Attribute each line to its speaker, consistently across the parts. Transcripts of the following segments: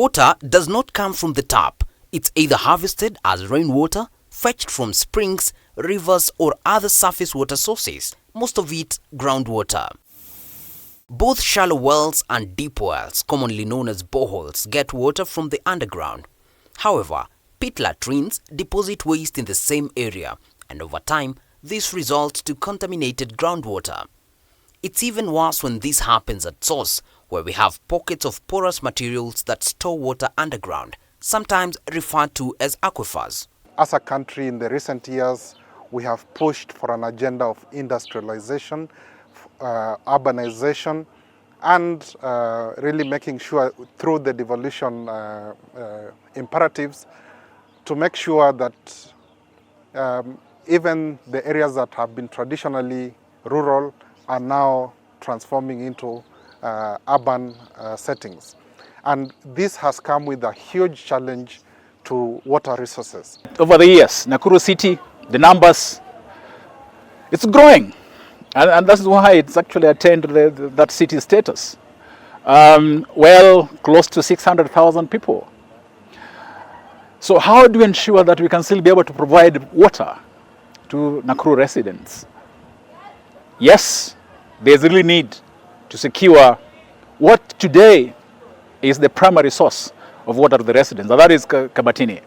Speaker 1: Water does not come from the tap. It's either harvested as rainwater, fetched from springs, rivers or other surface water sources, most of it groundwater. Both shallow wells and deep wells, commonly known as boreholes, get water from the underground. However, pit latrines deposit waste in the same area, and over time, this results to contaminated groundwater. It's even worse when this happens at source, where we have pockets of porous materials that store water underground, sometimes referred to as aquifers.
Speaker 2: As a country in the recent years, we have pushed for an agenda of industrialization, urbanization, and really making sure through the devolution imperatives to make sure that even the areas that have been traditionally rural are now transforming into urban settings. And this has come with a huge challenge to water resources.
Speaker 3: Over the years, Nakuru city, the numbers, it's growing. And that's why it's actually attained that city status. Well, close to 600,000 people. So how do we ensure that we can still be able to provide water to Nakuru residents? Yes, there's really need to secure what today is the primary source of water to the residents, and that is Kabatini.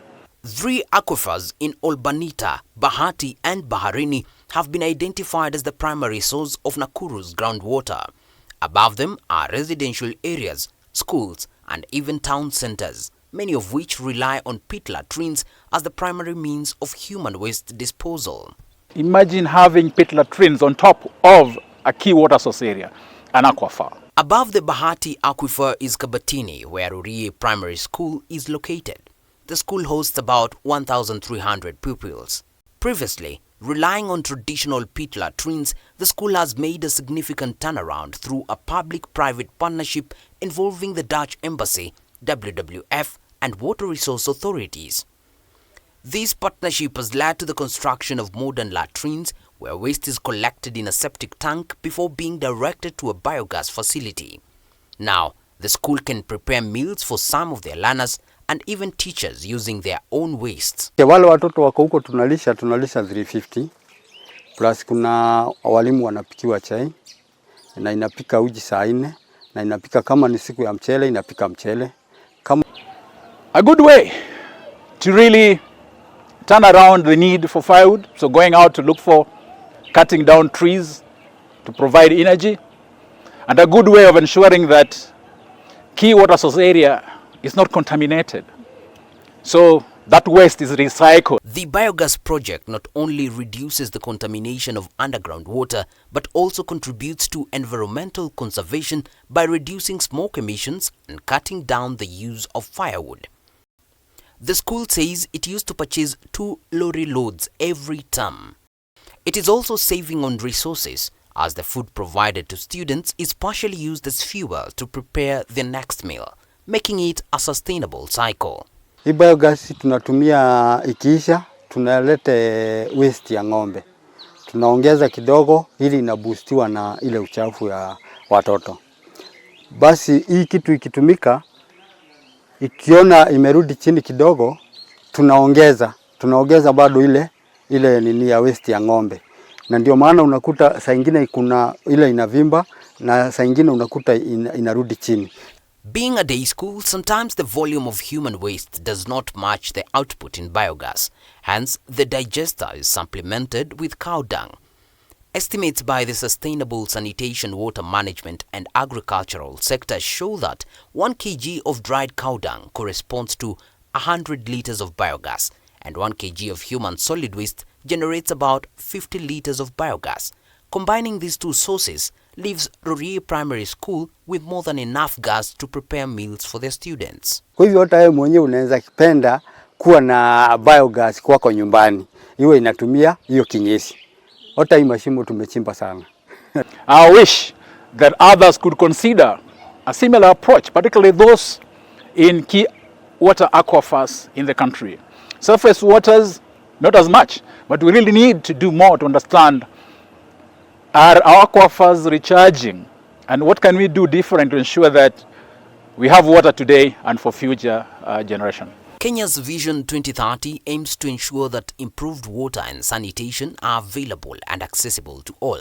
Speaker 1: 3 aquifers in Olbanita, Bahati and Baharini have been identified as the primary source of Nakuru's groundwater. Above them are residential areas, schools and even town centers, many of which rely on pit latrines as the primary means of human waste disposal.
Speaker 3: Imagine having pit latrines on top of a key water source area, an aquifer.
Speaker 1: Above the Bahati aquifer is Kabatini, where Rusii Primary School is located. The school hosts about 1,300 pupils. Previously, relying on traditional pit latrines, the school has made a significant turnaround through a public-private partnership involving the Dutch Embassy, WWF, and water resource authorities. This partnership has led to the construction of modern latrines where waste is collected in a septic tank before being directed to a biogas facility. Now, the school can prepare meals for some of their learners and even teachers using their own waste.
Speaker 4: Wale watoto wako huko tunalisha 350 plus kuna walimu wanapikiwa chai na inapika uji saa 4 na inapika kama ni siku ya mchele inapika mchele.
Speaker 3: A good way to really turn around the need for firewood, so going out to look for cutting down trees to provide energy, and a good way of ensuring that key water source area is not contaminated, so that waste is recycled.
Speaker 1: The biogas project not only reduces the contamination of underground water, but also contributes to environmental conservation by reducing smoke emissions and cutting down the use of firewood. The school says it used to purchase 2 lorry loads every term. It is also saving on resources, as the food provided to students is partially used as fuel to prepare the next meal, making it a sustainable cycle.
Speaker 4: Hii biogas tunatumia ikiisha, tunalete waste ya ng'ombe. Tunaongeza kidogo ili inaboostiwa na ile uchafu ya watoto. Basi hii kitu ikitumika, ikiona imerudi chini kidogo, tunaongeza bado ile nini ya waste ya ng'ombe. Na ndio maana unakuta saa nyingine kuna ile inavimba na saa nyingine unakuta inarudi chini.
Speaker 1: Being a day school, sometimes the volume of human waste does not match the output in biogas. Hence, the digester is supplemented with cow dung. Estimates by the Sustainable Sanitation, Water Management and Agricultural sector show that 1 kg of dried cow dung corresponds to 100 liters of biogas, and 1 kg of human solid waste generates about 50 liters of biogas. Combining these two sources leaves Rusii Primary School with more than enough gas to prepare meals for their students.
Speaker 4: Kwa hivyo hata wewe mwenyewe unaweza kipenda kuwa na biogas kwako nyumbani. Iwe inatumia hiyo kinyesi. Hata hii mashimo tumechimba sana.
Speaker 3: I wish that others could consider a similar approach, particularly those in key water aquifers in the country. Surface waters, not as much, but we really need to do more to understand, are our aquifers recharging, and what can we do different to ensure that we have water today and for future generation.
Speaker 1: Kenya's Vision 2030 aims to ensure that improved water and sanitation are available and accessible to all.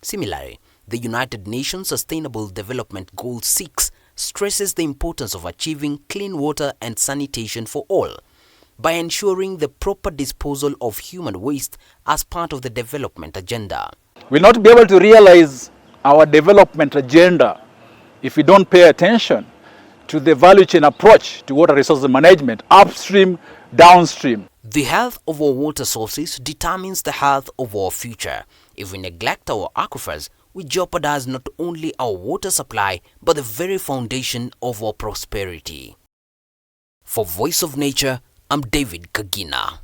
Speaker 1: Similarly, the United Nations Sustainable Development Goal 6 stresses the importance of achieving clean water and sanitation for all by ensuring the proper disposal of human waste as part of the development agenda.
Speaker 3: We'll not be able to realize our development agenda if we don't pay attention to the value chain approach to water resources management, upstream, downstream.
Speaker 1: The health of our water sources determines the health of our future. If we neglect our aquifers, we jeopardize not only our water supply, but the very foundation of our prosperity. For Voice of Nature, I'm David Kagina.